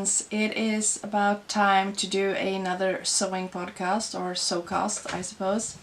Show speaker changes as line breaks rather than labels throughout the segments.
friends, it is about time to do another sewing podcast, or sewcast I suppose.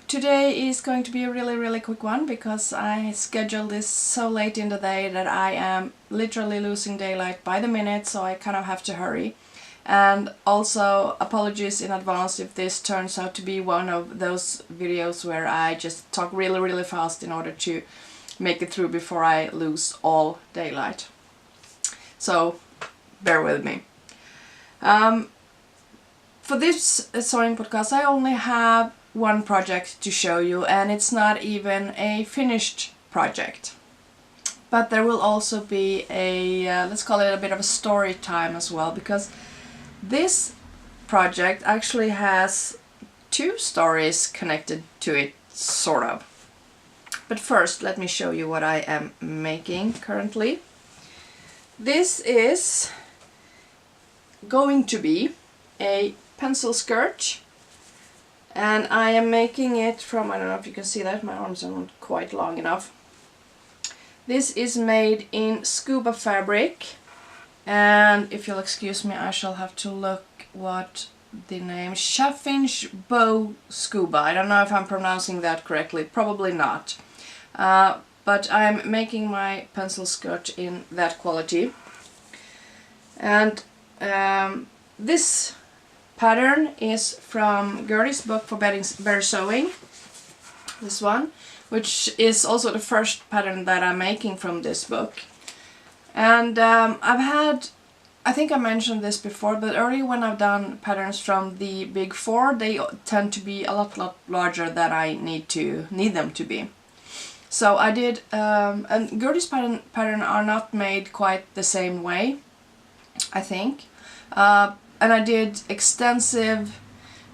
Today is going to be a really quick one because I scheduled this so late in the day that I am literally losing daylight by the minute, so I kind of have to hurry. And also apologies in advance if this turns out to be one of those videos where I just talk really fast in order to make it through before I lose all daylight. So bear with me. For this sewing podcast I only have one project to show you, and it's not even a finished project. But there will also be a, let's call it a bit of a story time as well, because this project actually has two stories connected to it, sort of. But first, let me show you what I am making currently. This is going to be a pencil skirt, and I am making it from, I don't know if you can see that, my arms are not quite long enough. This is made in scuba fabric. And if you'll excuse me, I shall have to look what the name, Chaffinch Bow Scuba. I don't know if I'm pronouncing that correctly, probably not. But I'm making my pencil skirt in that quality. And this pattern is from Gertie's book for better sewing. This one, which is also the first pattern that I'm making from this book. And I think I mentioned this before, but earlier when I've done patterns from the big four, they tend to be a lot larger than I need them to be. So I did, and Gertie's pattern are not made quite the same way, I think. And I did extensive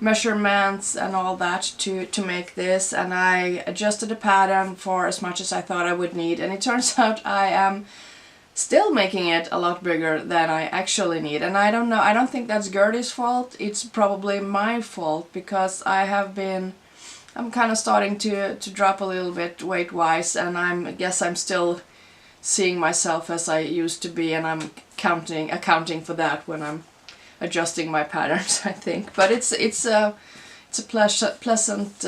measurements and all that to make this, and I adjusted the pattern for as much as I thought I would need, and it turns out I am still making it a lot bigger than I actually need. And I don't know, I don't think that's Gertie's fault, it's probably my fault, because I'm kind of starting to drop a little bit weight-wise, and I guess I'm still seeing myself as I used to be, and I'm accounting for that when I'm adjusting my patterns, I think. But it's a pleasant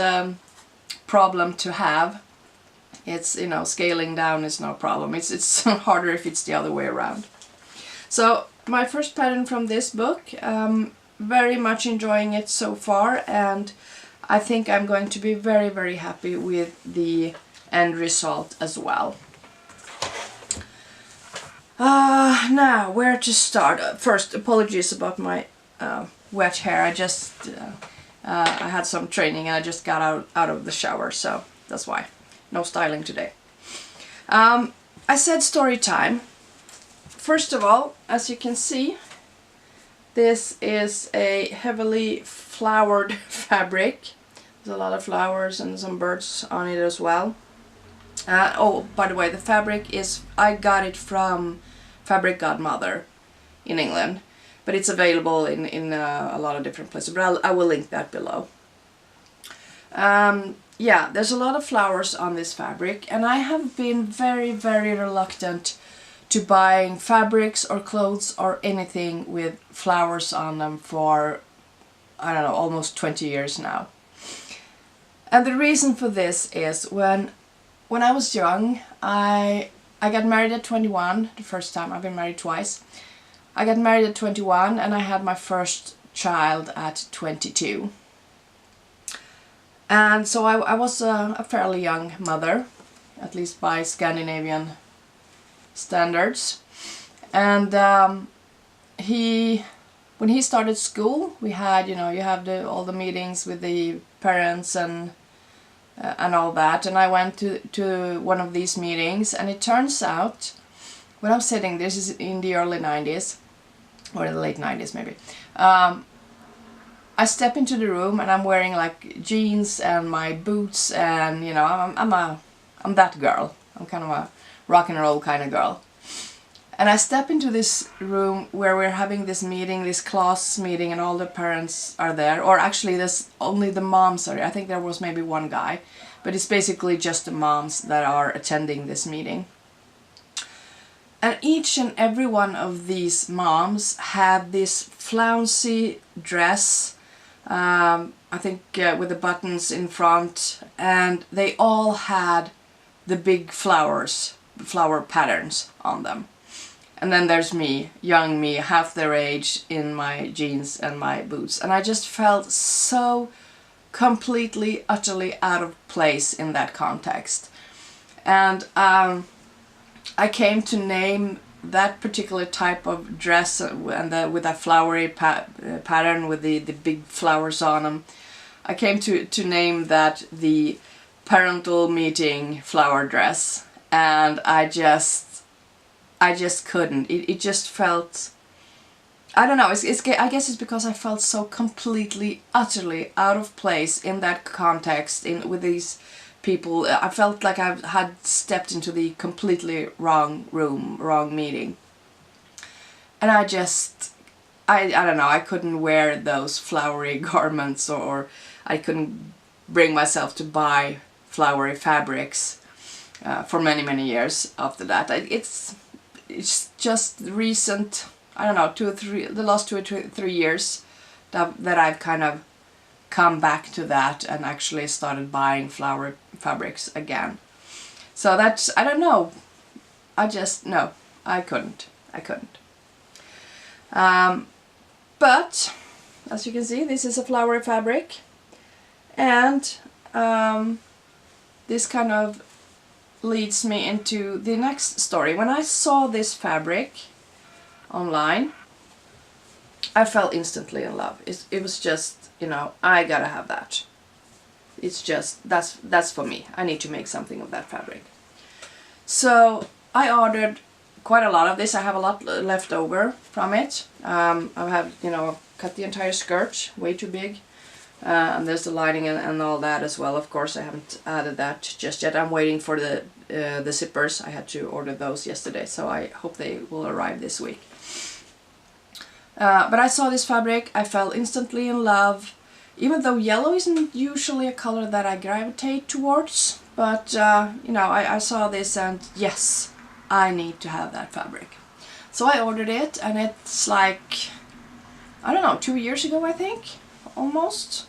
problem to have. It's, you know, scaling down is no problem. It's harder if it's the other way around. So my first pattern from this book, very much enjoying it so far, and I think I'm going to be very happy with the end result as well. Now, where to start? First, apologies about my wet hair. I had some training and I just got out of the shower, so that's why. No styling today. I said story time. First of all, as you can see, this is a heavily flowered fabric. There's a lot of flowers and some birds on it as well. Oh, by the way, the fabric is, I got it from Fabric Godmother in England, but it's available in a lot of different places, but I will link that below. Yeah, there's a lot of flowers on this fabric, and I have been very reluctant to buying fabrics or clothes or anything with flowers on them for, I don't know, almost 20 years now. And the reason for this is when I was young, I got married at 21, the first time. I've been married twice. I got married at 21 and I had my first child at 22. And so I was a fairly young mother, at least by Scandinavian standards. And when he started school, we had, you know, you have all the meetings with the parents and all that. And I went to one of these meetings, and it turns out, when I'm sitting, this is in the early 90s, or the late 90s maybe. I step into the room and I'm wearing like jeans and my boots, and you know, I'm that girl. I'm kind of a rock and roll kind of girl. And I step into this room where we're having this meeting, this class meeting, and all the parents are there. Or actually, there's only the moms are. I think there was maybe one guy, but it's basically just the moms that are attending this meeting. And each and every one of these moms had this flouncy dress, I think with the buttons in front, and they all had the big flower patterns on them. And then there's me, young me, half their age, in my jeans and my boots. And I just felt so completely, utterly out of place in that context. And I came to name that particular type of dress and with that flowery pattern with the big flowers on them. I came to name that the parental meeting flower dress, and I just couldn't. It just felt, I don't know, I guess it's because I felt so completely, utterly out of place in that context, with these people. I felt like I had stepped into the completely wrong room, wrong meeting. And I don't know, I couldn't wear those flowery garments, or I couldn't bring myself to buy flowery fabrics for many, many years after that. It's just recent, I don't know, the last 2 or 3 years that I've kind of come back to that and actually started buying flower fabrics again. So that's, I don't know, no, I couldn't. But as you can see, this is a flowery fabric, and this kind of leads me into the next story. When I saw this fabric online, I fell instantly in love. It was just, you know, I gotta have that. It's just, that's for me. I need to make something of that fabric. So I ordered quite a lot of this. I have a lot left over from it. I have, you know, cut the entire skirt, way too big. And there's the lining and all that as well. Of course, I haven't added that just yet. I'm waiting for the zippers. I had to order those yesterday, so I hope they will arrive this week. But I saw this fabric, I fell instantly in love, even though yellow isn't usually a color that I gravitate towards. But, you know, I saw this and yes, I need to have that fabric. So I ordered it, and it's like, I don't know, 2 years ago, I think, almost.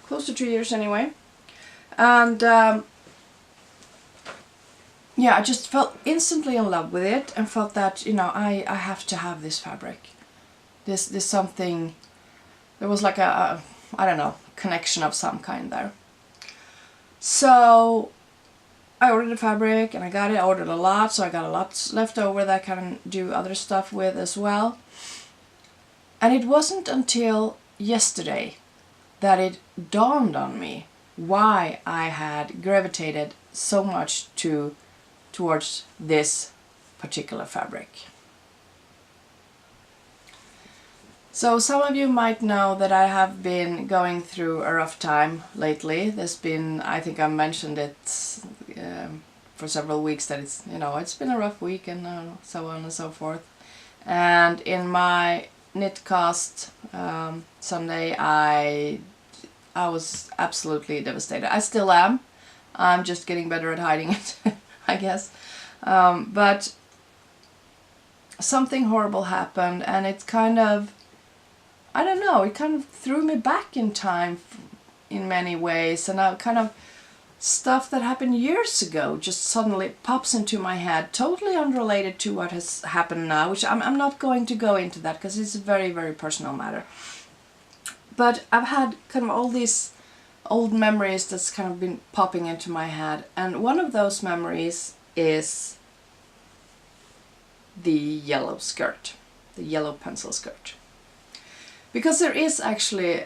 Close to 2 years anyway. And yeah, I just felt instantly in love with it and felt that, you know, I have to have this fabric. There's something, there was like a I don't know, connection of some kind there. So I ordered the fabric and I got it. I ordered a lot, so I got a lot left over that I can do other stuff with as well. And it wasn't until yesterday that it dawned on me why I had gravitated so much towards this particular fabric. So some of you might know that I have been going through a rough time lately. There's been, I think I mentioned it for several weeks, that it's, you know, it's been a rough week and so on and so forth. And in my knitcast Sunday, I was absolutely devastated. I still am. I'm just getting better at hiding it, I guess. But something horrible happened, and it kind of, I don't know, it kind of threw me back in time in many ways, and kind of stuff that happened years ago just suddenly pops into my head, totally unrelated to what has happened now, which I'm not going to go into that because it's a very, very personal matter. But I've had kind of all these old memories that's kind of been popping into my head, and one of those memories is the yellow skirt, the yellow pencil skirt. Because there is actually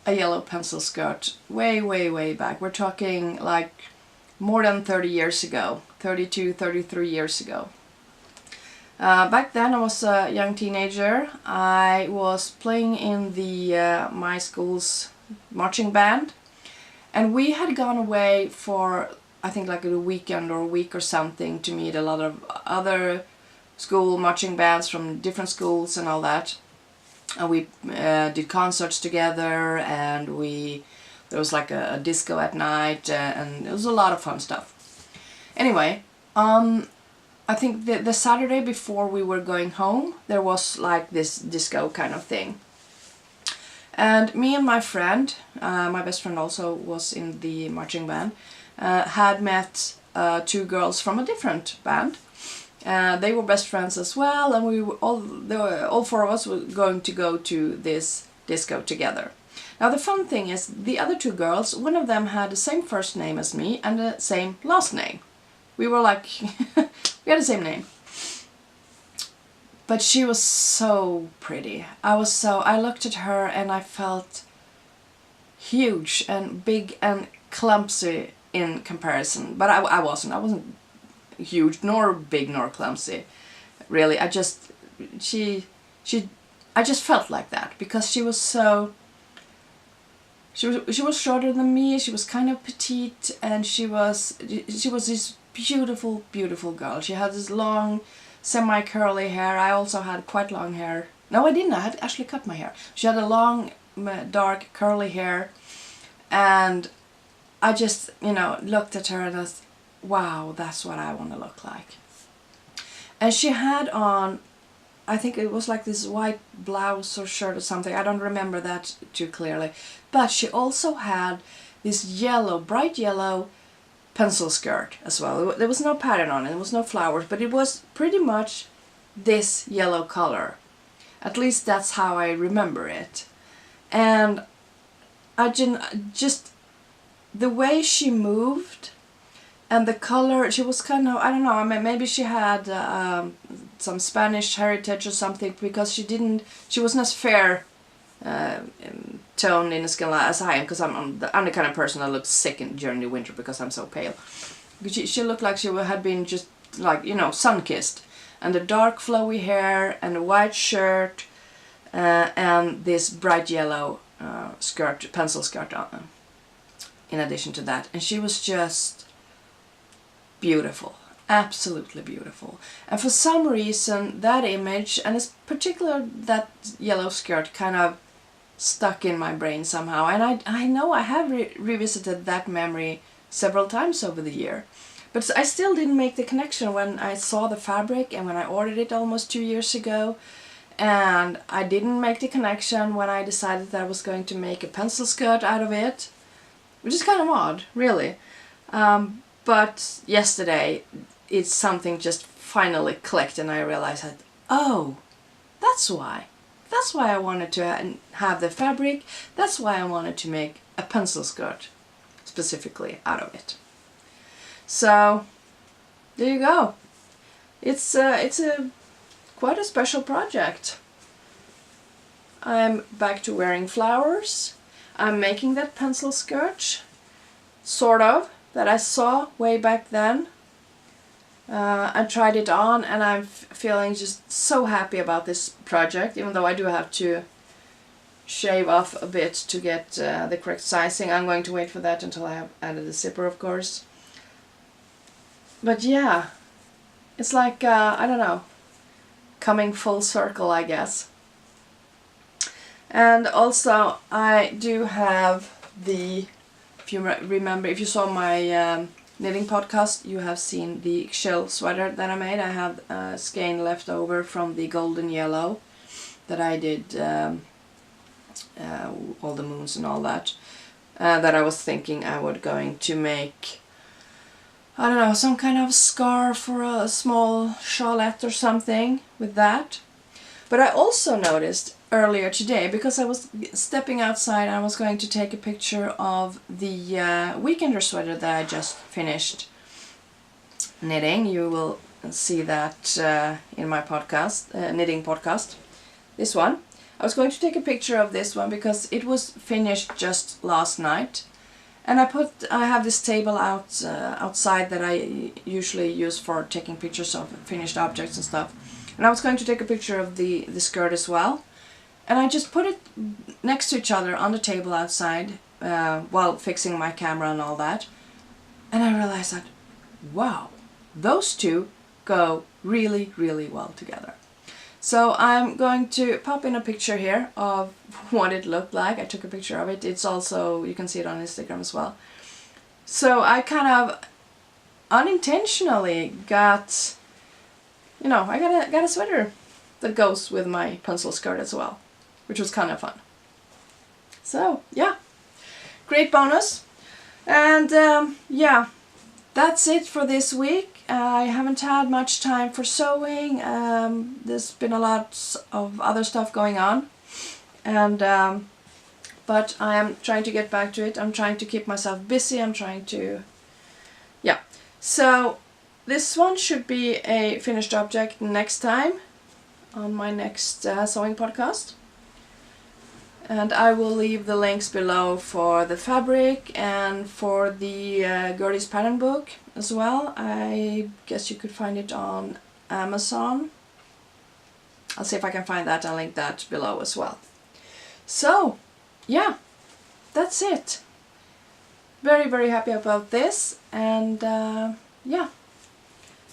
a yellow pencil skirt way, way, way back. We're talking like more than 30 years ago, 32, 33 years ago. Back then I was a young teenager. I was playing in the my school's marching band, and we had gone away for, I think, like a weekend or a week or something, to meet a lot of other school marching bands from different schools and all that. And we did concerts together, and there was like a disco at night, and it was a lot of fun stuff. Anyway, on I think the Saturday before we were going home, there was like this disco kind of thing. And me and my friend, my best friend also was in the marching band, had met two girls from a different band. They were best friends as well, and we were all four of us were going to go to this disco together. Now the fun thing is, the other two girls, one of them had the same first name as me and the same last name. We were like, we had the same name. But she was so pretty. I looked at her and I felt huge and big and clumsy in comparison. But I wasn't huge, nor big, nor clumsy. Really, I just felt like that, because she was so... She was shorter than me, she was kind of petite, and she was this beautiful, beautiful girl. She had this long, semi-curly hair. I also had quite long hair. No, I didn't. I had actually cut my hair. She had a long, dark, curly hair. And I just, looked at her and I was, wow, that's what I want to look like. And she had on, I think it was like this white blouse or shirt or something. I don't remember that too clearly. But she also had this yellow, bright yellow pencil skirt as well. There was no pattern on it, there was no flowers, but it was pretty much this yellow color. At least that's how I remember it. And I just the way she moved and the color, she was kind of, I don't know, I mean, maybe she had some Spanish heritage or something, because she wasn't as fair toned in the skin as I am, because I'm the kind of person that looks sick during the winter because I'm so pale. She looked like she had been just like, sun-kissed. And the dark flowy hair and a white shirt and this bright yellow skirt, pencil skirt on, in addition to that. And she was just beautiful, absolutely beautiful. And for some reason that image, and it's particular that yellow skirt, kind of stuck in my brain somehow. And I know I have revisited that memory several times over the year. But I still didn't make the connection when I saw the fabric and when I ordered it almost 2 years ago. And I didn't make the connection when I decided that I was going to make a pencil skirt out of it. Which is kind of odd, really. But yesterday, it's something just finally clicked and I realized that, oh, that's why. That's why I wanted to have the fabric. That's why I wanted to make a pencil skirt specifically out of it. So, there you go. It's a quite a special project. I'm back to wearing flowers. I'm making that pencil skirt, sort of, that I saw way back then. I tried it on and I'm feeling just so happy about this project, even though I do have to shave off a bit to get the correct sizing. I'm going to wait for that until I have added the zipper, of course. But yeah, it's like, I don't know, coming full circle, I guess. And also, I do have the, if you remember, if you saw my knitting podcast, you have seen the shell sweater that I made. I have skein left over from the golden yellow that I did, all the moons and all that, that I was thinking I was going to make, I don't know, some kind of scarf or a small shawlette or something with that. But I also noticed earlier today, because I was stepping outside, I was going to take a picture of the weekender sweater that I just finished knitting. You will see that in my podcast, knitting podcast, this one. I was going to take a picture of this one because it was finished just last night. And I have this table outside that I usually use for taking pictures of finished objects and stuff. And I was going to take a picture of the skirt as well. And I just put it next to each other on the table outside while fixing my camera and all that. And I realized that, wow, those two go really, really well together. So I'm going to pop in a picture here of what it looked like. I took a picture of it. It's also, you can see it on Instagram as well. So I kind of unintentionally got you know, I got a sweater that goes with my pencil skirt as well, which was kind of fun. So yeah, great bonus. And yeah, that's it for this week. I haven't had much time for sewing. There's been a lot of other stuff going on, and but I am trying to get back to it. I'm trying to keep myself busy. I'm trying to, yeah. So this one should be a finished object next time on my next sewing podcast. And I will leave the links below for the fabric and for the Gertie's pattern book as well. I guess you could find it on Amazon. I'll see if I can find that and link that below as well. So, yeah, that's it. Very, very happy about this, and yeah,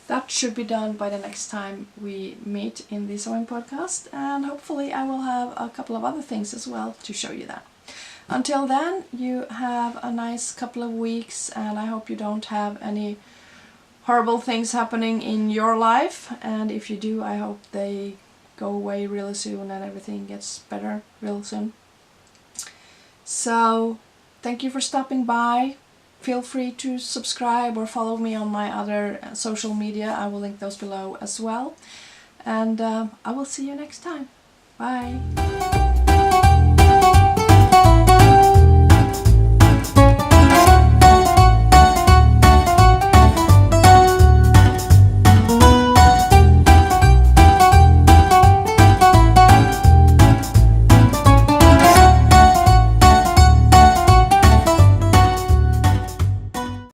that should be done by the next time we meet in the sewing podcast, and hopefully I will have a couple of other things as well to show you that. Until then, you have a nice couple of weeks, and I hope you don't have any horrible things happening in your life, and if you do, I hope they go away really soon and everything gets better real soon. So, thank you for stopping by. Feel free to subscribe or follow me on my other social media. I will link those below as well. And I will see you next time. Bye!